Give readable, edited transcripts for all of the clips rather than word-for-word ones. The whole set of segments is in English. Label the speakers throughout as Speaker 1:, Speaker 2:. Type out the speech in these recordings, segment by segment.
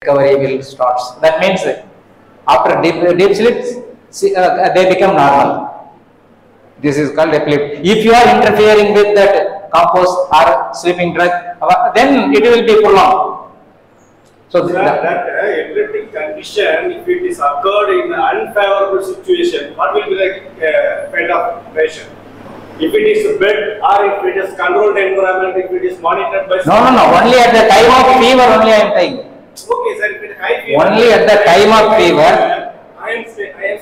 Speaker 1: recovery will start. That means after deep sleep, they become normal. This is called epilepsy. If you are interfering with that compost or sleeping drug, then it will be prolonged. So
Speaker 2: that epileptic condition, if it is occurred in an unfavorable situation, what will be the kind of patient? If it is bed or if it is controlled environment, if it is monitored by...
Speaker 1: No. Only at the time of fever only I am saying.
Speaker 2: Okay, sir. If it is high fever...
Speaker 1: Only at the time of fever...
Speaker 2: I am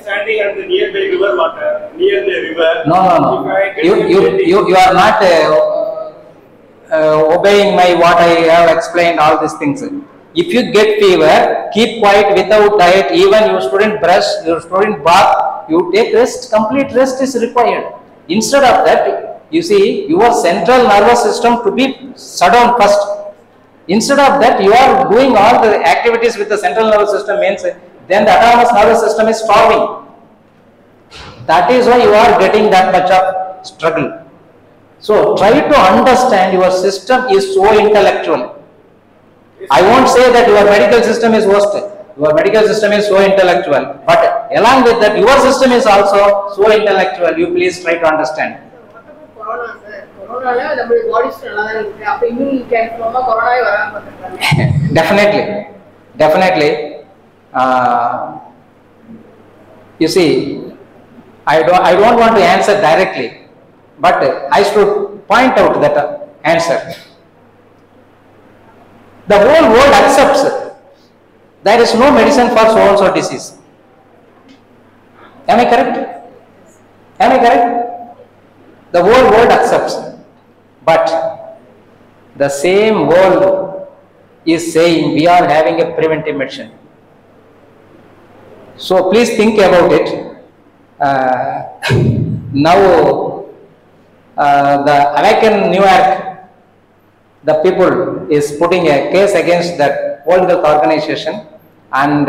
Speaker 2: standing at the nearby river water, near the river.
Speaker 1: No. You are not obeying what I have explained, all these things. If you get fever, keep quiet without diet, even you shouldn't brush, you shouldn't bath, you take rest, complete rest is required. Instead of that, you see, your central nervous system to be shut down first. Instead of that, you are doing all the activities with the central nervous system, means then the autonomous nervous system is starving. That is why you are getting that much of struggle. So try to understand your system is so intellectual. I won't say that your medical system is worst. Your medical system is so intellectual. But along with that, your system is also so intellectual. You please try to understand.
Speaker 3: What about corona, sir? Corona, the body is corona.
Speaker 1: Definitely. You see, I don't want to answer directly, but I should point out that answer. The whole world accepts there is no medicine for so and so disease. Am I correct? The whole world accepts, but the same world is saying we are having a preventive medicine. So please think about it. Now the Awaken New York, the people is putting a case against that World Health Organization and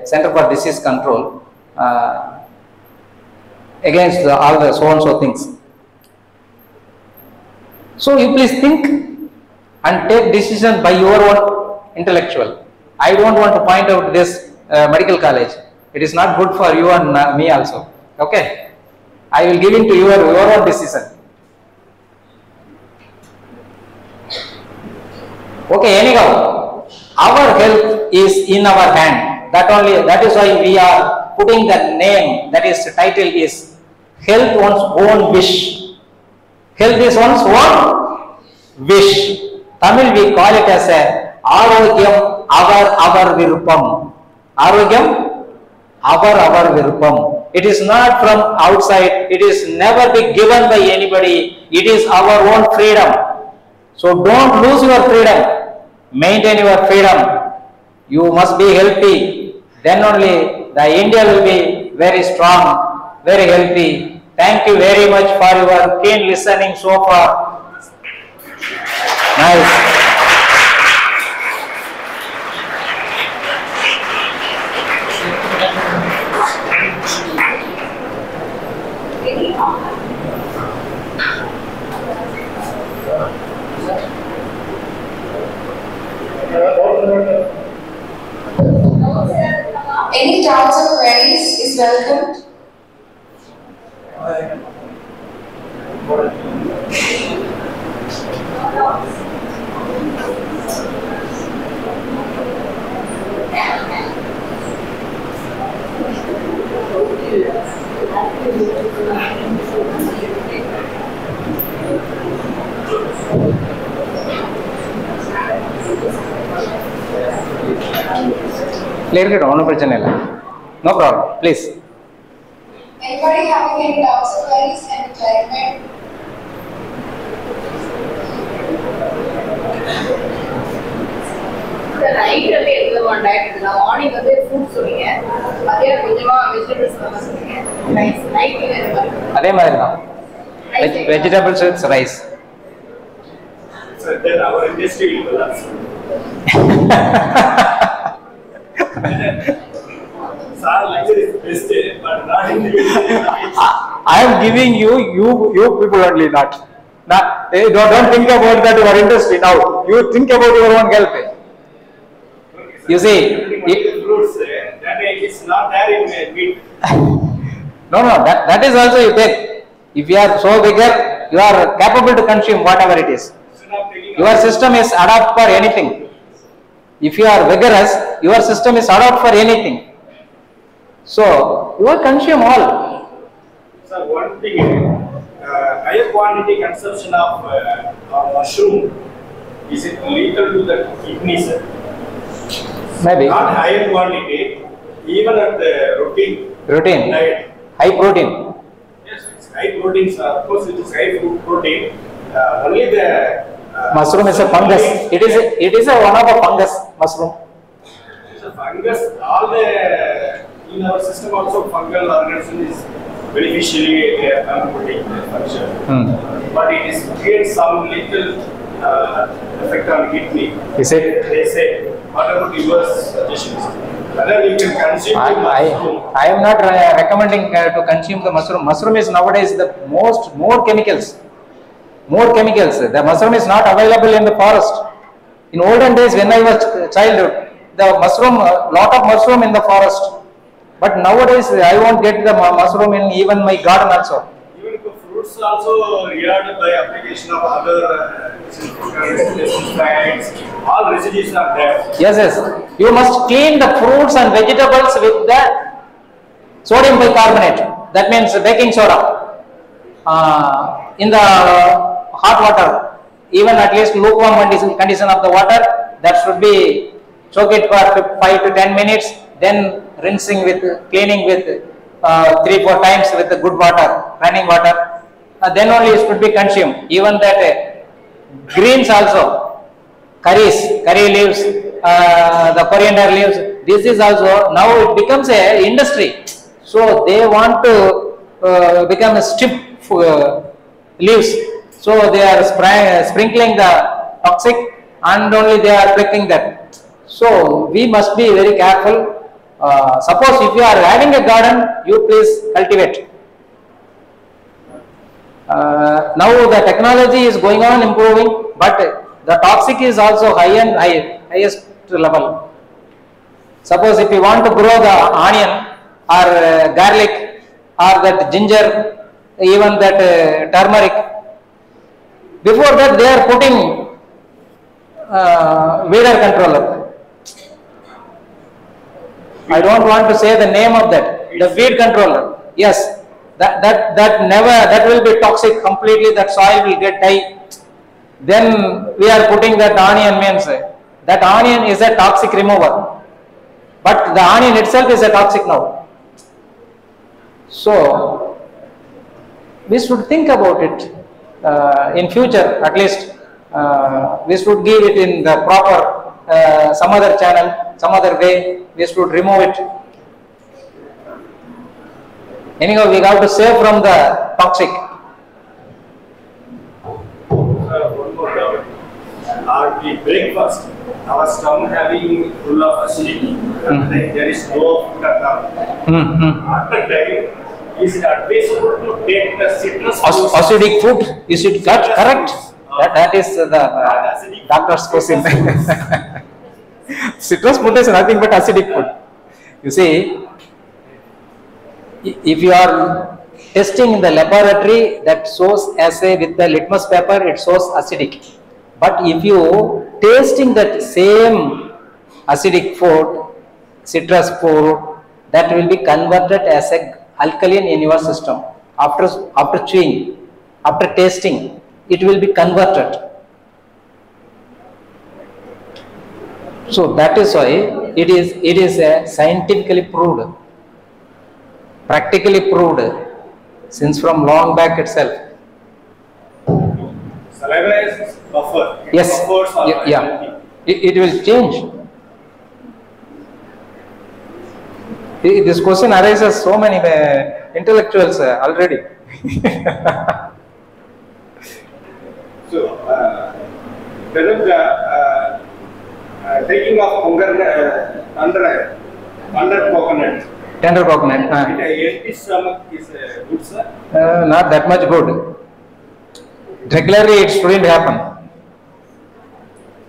Speaker 1: Center for Disease Control against all the so and so things. So you please think and take decision by your own intellectual. I don't want to point out this medical college. It is not good for you and me also. Okay, I will give in to your own decision. Okay, anyhow, our health is in our hand. That is why we are putting the name, that is title is Health One's Own Wish. Health is one's own wish. Tamil we call it as a Arogyam Avar Viruppam. Arogyam Avar Viruppam. It is not from outside. It is never be given by anybody. It is our own freedom. So don't lose your freedom. Maintain your freedom. You must be healthy. Then only the India will be very strong, very healthy. Thank you very much for your keen listening so far. Nice.
Speaker 4: Any doubts or queries is welcomed.
Speaker 1: Clear, no problem, please.
Speaker 4: Anybody having any doubts or queries can clarify?
Speaker 3: The night diet morning food
Speaker 1: vegetables with rice.
Speaker 2: So then our industry will collapse.
Speaker 1: I am giving you people only, not. Don't think about that your industry now. You think about your own health.
Speaker 2: Okay, sir.
Speaker 1: You see,
Speaker 2: fruits, that is not there in meat.
Speaker 1: no, that is also you take. If you are so bigger, you are capable to consume whatever it is.
Speaker 2: Instead of taking
Speaker 1: Your system is adapt for anything. If you are vigorous, your system is adapt for anything. So you will consume all.
Speaker 2: Sir, one thing, higher quantity consumption of mushroom, is it lethal to the kidney, sir?
Speaker 1: Maybe
Speaker 2: Not higher quantity, even at the routine diet.
Speaker 1: high protein.
Speaker 2: Yes, it's high protein, sir. Of course, it is high food protein. Only the
Speaker 1: Mushroom is a fungus. It is a one of a fungus. Mushroom.
Speaker 2: It's a fungus. All the in our system also fungal organism is beneficially contributing function. But it is creates some little effect on kidney.
Speaker 1: Is it?
Speaker 2: They say, what about your suggestions? Whether you can consume the mushroom.
Speaker 1: I am not recommending to consume the mushroom. Mushroom is nowadays the more chemicals. More chemicals. The mushroom is not available in the forest. In olden days, when I was childhood, the mushroom, lot of mushroom in the forest. But nowadays, I won't get the mushroom in even my garden also.
Speaker 2: Even the fruits also reared by application of other pesticides. All residues are there.
Speaker 1: Yes. You must clean the fruits and vegetables with the sodium bicarbonate. That means baking soda. In the hot water, even at least lukewarm condition of the water, that should be soak it for 5 to 10 minutes, then rinsing with, cleaning with 3-4 times with the good water, running water, then only it should be consumed. Even that greens also, curry leaves, the coriander leaves, this is also, now it becomes a industry. So they want to become a strip leaves. So they are sprinkling the toxic and only they are flicking that. So we must be very careful. Suppose if you are having a garden, you please cultivate. Now the technology is going on improving, but the toxic is also highest level. Suppose if you want to grow the onion or garlic or that ginger, even that turmeric, before that they are putting weeder controller. I don't want to say the name of that. The weed controller. Yes, that will be toxic completely. That soil will get dry. Then we are putting that onion, means that onion is a toxic remover. But the onion itself is a toxic now. So we should think about it. In future, at least we should give it in the proper some other channel, some other way. We should remove it. Anyhow, we have to save from the toxic.
Speaker 2: One more doubt. Our breakfast, our stomach having full of acidity, there is no food at all. After that, is it advisable to take the citrus juice?
Speaker 1: Acidic food, is it correct? That is the doctor's question. Citrus food is nothing but acidic food. You see, if you are testing in the laboratory, that shows assay with the litmus paper, it shows acidic. But if you tasting that same acidic food, citrus food, that will be converted as a alkaline in your system. After chewing, after tasting, it will be converted. So that is why it is a scientifically proved, practically proved, since from long back itself.
Speaker 2: Saliva is buffer.
Speaker 1: Yes, yeah. It will change. This question arises so many intellectuals already.
Speaker 2: So, whether the taking of under coconut,
Speaker 1: Tender coconut.
Speaker 2: in a empty stomach is good, sir?
Speaker 1: Not that much good. Regularly it shouldn't happen.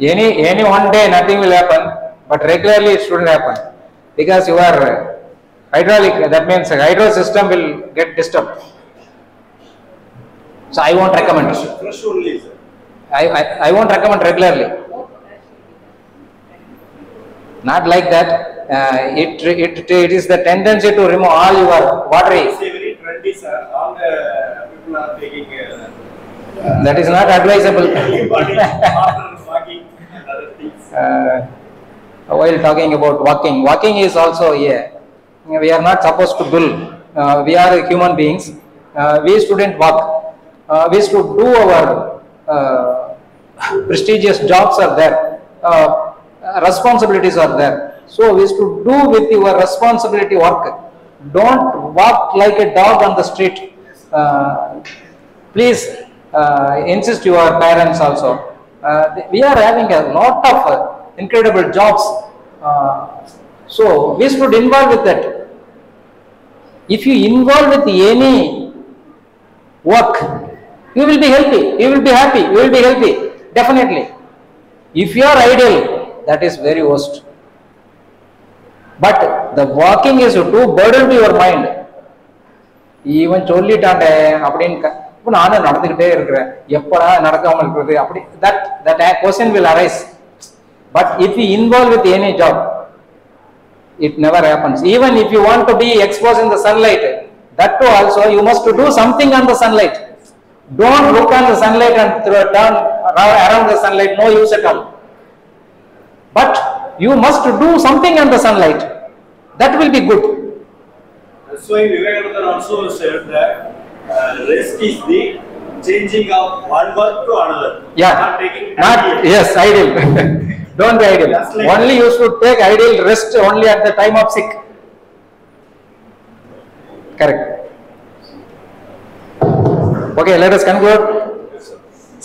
Speaker 1: Any one day nothing will happen, but regularly it shouldn't happen because your hydraulic, that means hydro system will get disturbed. So I won't recommend.
Speaker 2: Fresh only, sir.
Speaker 1: I won't recommend regularly. Not like that. It is the tendency to remove all your watery.
Speaker 2: It's very trendy, sir. All the people are taking.
Speaker 1: That is not advisable.
Speaker 2: After walking and other things.
Speaker 1: While talking about walking is also we are not supposed to bull. We are human beings. We shouldn't walk. We should do our prestigious jobs are there. Responsibilities are there. So we should do with your responsibility work. Don't walk like a dog on the street. Please insist your parents also. We are having a lot of incredible jobs. So we should involve with that. If you involve with any work, you will be healthy, you will be happy, you will be healthy, definitely. If you are idle, that is very worst. But the walking is too burden to your mind. Even சொல்லிட்டானே அப்படினு இப்போ நானே நடந்துக்கிட்டே இருக்கிறேன் எப்படா நடக்காம இருக்குது அப்படி that question will arise. But if you involve with any job, it never happens. Even if you want to be exposed in the sunlight, that too also you must do something on the sunlight. Don't look on the sunlight and turn around the sunlight, no use at all. But you must do something on the sunlight. That will be good.
Speaker 2: That's why Vivekananda also said that rest is the changing of one work to another.
Speaker 1: Yeah.
Speaker 2: Not taking
Speaker 1: Yes, ideal. Don't be ideal.
Speaker 2: Like
Speaker 1: only you should take ideal rest only at the time of sick. Correct. Okay, let us conclude.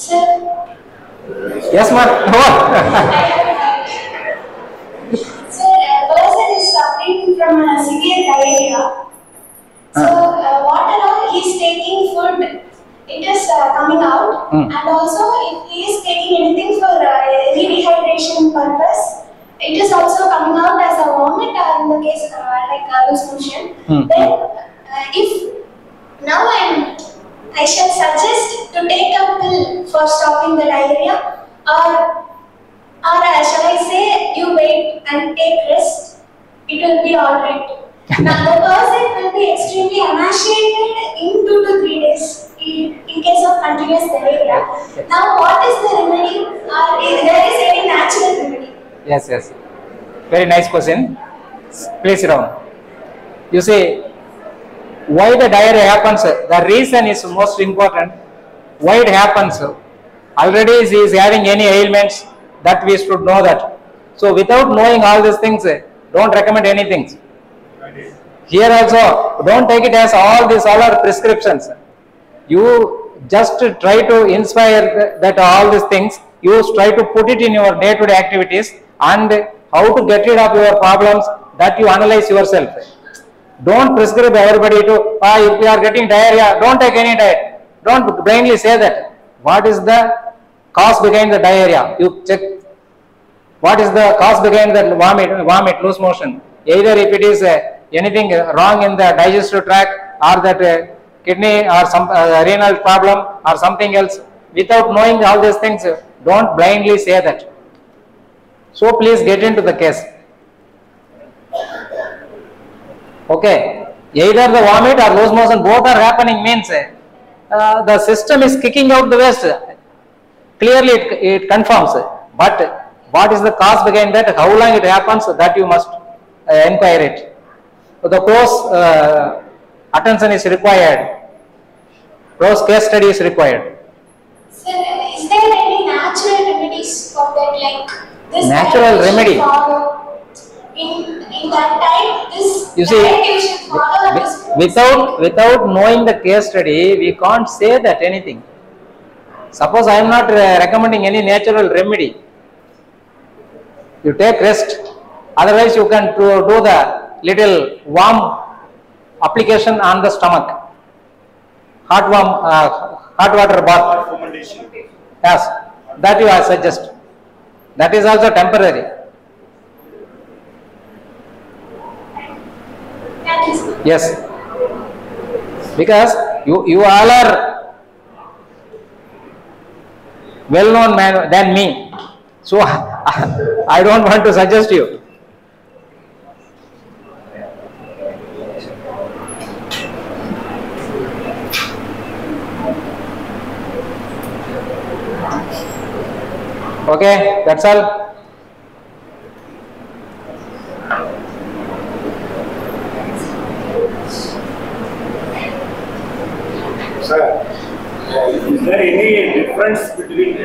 Speaker 4: Sir,
Speaker 1: Yes, ma'am.
Speaker 4: sir, a person is suffering from a severe diarrhea. So, whatever he is taking food, it is coming out. And also, if he is taking anything for redehydration purpose, it is also coming out as a vomit or in the case like loose motion. Then, if now I shall suggest to take a pill for stopping the diarrhea, or shall I say you wait and take rest, it will be alright. Now the person will be extremely emaciated in 2 to 3 days in case of continuous diarrhea. Now what is the remedy, or is there any natural remedy?
Speaker 1: Yes. Very nice question. Please sit down. You see, why the diarrhea happens? The reason is most important. Why it happens? Already he is having any ailments, that we should know that. So without knowing all these things, don't recommend anything. Here also, don't take it as all are prescriptions. You just try to inspire that all these things. You try to put it in your day-to-day activities, and how to get rid of your problems, that you analyze yourself. Don't prescribe everybody to, if you are getting diarrhea, don't take any diet. Don't blindly say that. What is the cause behind the diarrhea? You check. What is the cause behind the vomit, loose motion? Either if it is anything wrong in the digestive tract, or that kidney, or some renal problem, or something else. Without knowing all these things, don't blindly say that. So please get into the case. Okay, either the vomit or loose motion, both are happening, means the system is kicking out the waste. Clearly it confirms. But what is the cause behind that, how long it happens, that you must inquire it. So the close attention is required. Close case study is required.
Speaker 4: Sir, is there any natural remedies for that, like this
Speaker 1: Natural
Speaker 4: diet you should
Speaker 1: remedy?
Speaker 4: follow? In that time, this
Speaker 1: You see,
Speaker 4: diet you should follow this
Speaker 1: without knowing the case study, we can't say that anything. Suppose I am not recommending any natural remedy. You take rest. Otherwise, you can do the little warm application on the stomach. Hot water bath.
Speaker 2: Recommendation.
Speaker 1: Yes, that you are suggest. That is also temporary. Yes. Because you all are well known man than me. So I don't want to suggest you. Okay, that's all.
Speaker 2: Sir, is there any difference between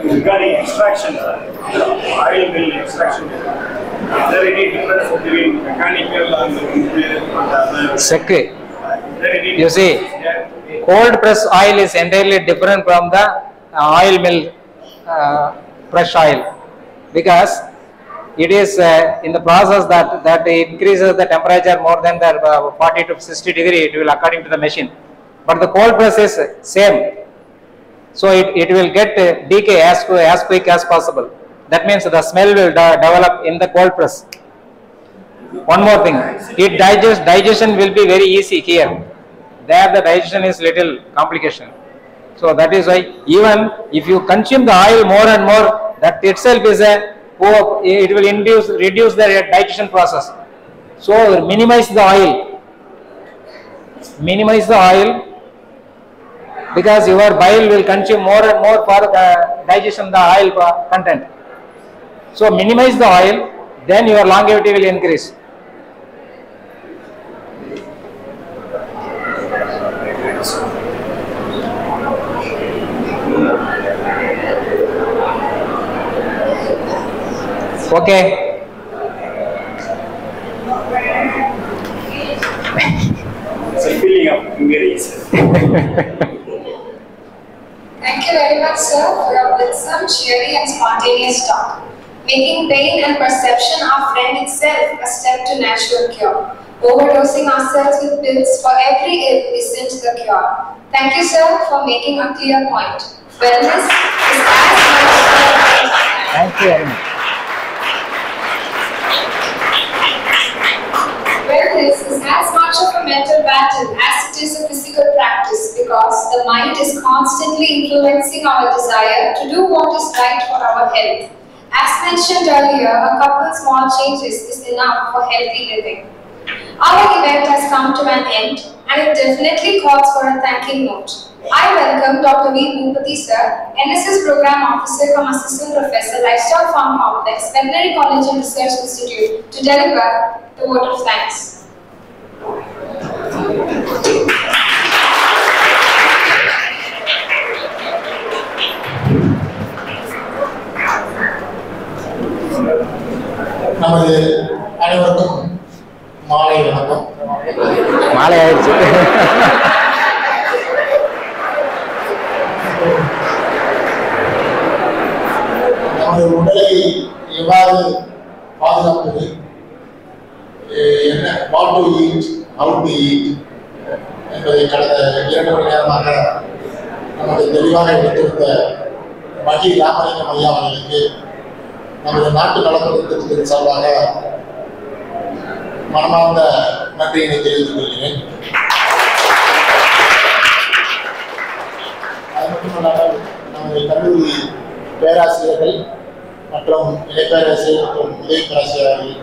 Speaker 2: regarding extraction, oil mill extraction? Is there any difference between mechanical and nuclear?
Speaker 1: Second,
Speaker 2: Is there any
Speaker 1: you see,
Speaker 2: difference?
Speaker 1: cold press oil is entirely different from the oil mill fresh oil, because it is in the process that increases the temperature more than the 40 to 60 degree, it will according to the machine. But the cold press is same, so it will get decay as quick as possible. That means the smell will develop in the cold press. One more thing, digestion will be very easy here. There the digestion is little complication. So that is why even if you consume the oil more and more, that itself is it will reduce the digestion process. So minimize the oil. Minimize the oil, because your bile will consume more and more for the digestion the oil content. So minimize the oil, then your longevity will increase. Okay.
Speaker 2: It's a feeling of injuries.
Speaker 4: Thank you very much, sir, for your wisdom, cheery and spontaneous talk. Making pain and perception our friend itself a step to natural cure. Overdosing ourselves with pills for every ill isn't the cure. Thank you, sir, for making a clear point. Wellness is as much.
Speaker 1: Thank you very much.
Speaker 4: Wellness is as much of a mental battle as it is a physical practice, because the mind is constantly influencing our desire to do what is right for our health. As mentioned earlier, a couple small changes is enough for healthy living. Our event has come to an end, and it definitely calls for a thanking note. I welcome Dr. V. Bhupati sir, NSS Program Officer cum Assistant Professor, Lifestyle Farm Complex, Veterinary College and Research Institute, to deliver the vote of thanks.
Speaker 5: நமது அனைவருக்கும் மாலை வணக்கம்.
Speaker 1: மாலை ஆயிடுச்சு.
Speaker 5: நமது உடலை எவ்வாறு பாதுகாப்பது, என்ன what to eat, how to eat என்பதை கடந்த 2 மணி நேரமாக நமது தெளிவாக எடுத்திருந்த மகி ராமலிங்கம் ஐயா அவர்களுக்கு நமது நாட்டு நலப்பணித்திட்டத்தின் சார்பாக மனமார்ந்த நன்றியினை தெரிவித்துக் கொள்கிறேன். அது மட்டுமல்லாமல் நமது கல்லூரி பேராசிரியர்கள் மற்றும் இணை பேராசிரியர் மற்றும் உதவி பேராசிரியர்கள்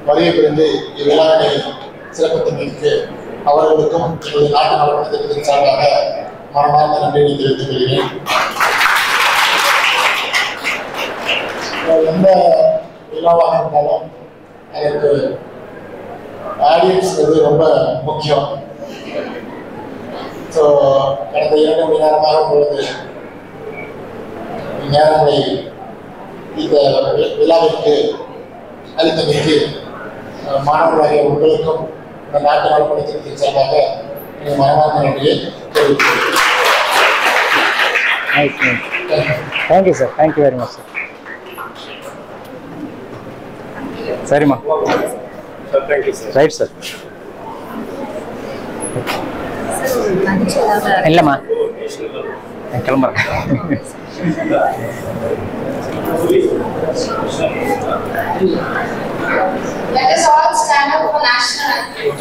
Speaker 5: வருகை புரிந்து இவ்விழாவினை சிறப்பித்தமைக்கு அவர்களுக்கும் எனது நாட்டு நலப்பணித்திட்டத்தின் சார்பாக மனமார்ந்த நன்றியினை தெரிவித்துக் கொள்கிறேன். எந்த விழாவாக இருந்தாலும் அதற்கு ஆடியன்ஸ் ரொம்ப முக்கியம். ஸோ கடந்த 2 மணி நேரமாக பொழுது நேரங்களை இந்த விழாவிற்கு அளித்தமைக்கு மாணவர்களாகிய உங்களுக்கும் இந்த நாட்டு நலப்பணித்திட்டத்தின் சார்பாக நீங்கள் மனமார்ந்த நன்றியை தெரிவித்துள்ளேன்.
Speaker 1: Thank you sir, thank you very much sir. சரிம்மா, ரைட் சார். இல்லைம்மா, நான் கிளம்புறேன்.
Speaker 4: Let us all stand up for national anthem.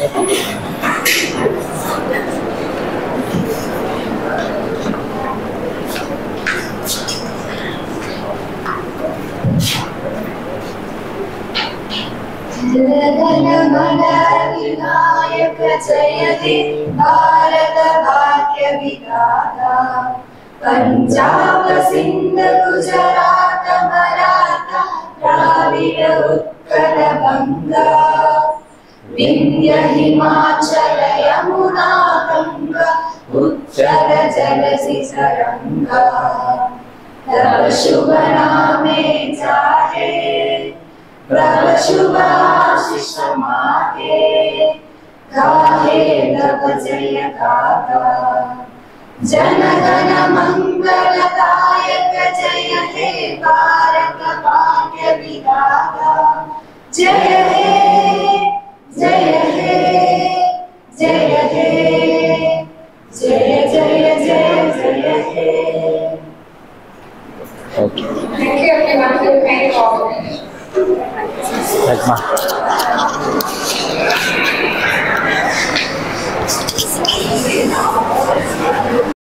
Speaker 4: Vinayak जय हे भारत भाग्य विधाता पंजाब सिंध गुजरात मराठा द्राविड उत्कल गंगा विंध्य हिमाचल यमुना गंगा उच्चल जलधि तरंगा तव शुभ नामे जाहे प्रभु शुभ आशीष मागे गाहे तब जय गाथा जन गण मंगलदायक जय हे भारत भाग्य विधाता जय हे जय हे जय हे जय जय जय जय हे।
Speaker 1: Okay.
Speaker 3: Thank you everyone for your kind cooperation.
Speaker 1: Right, ma.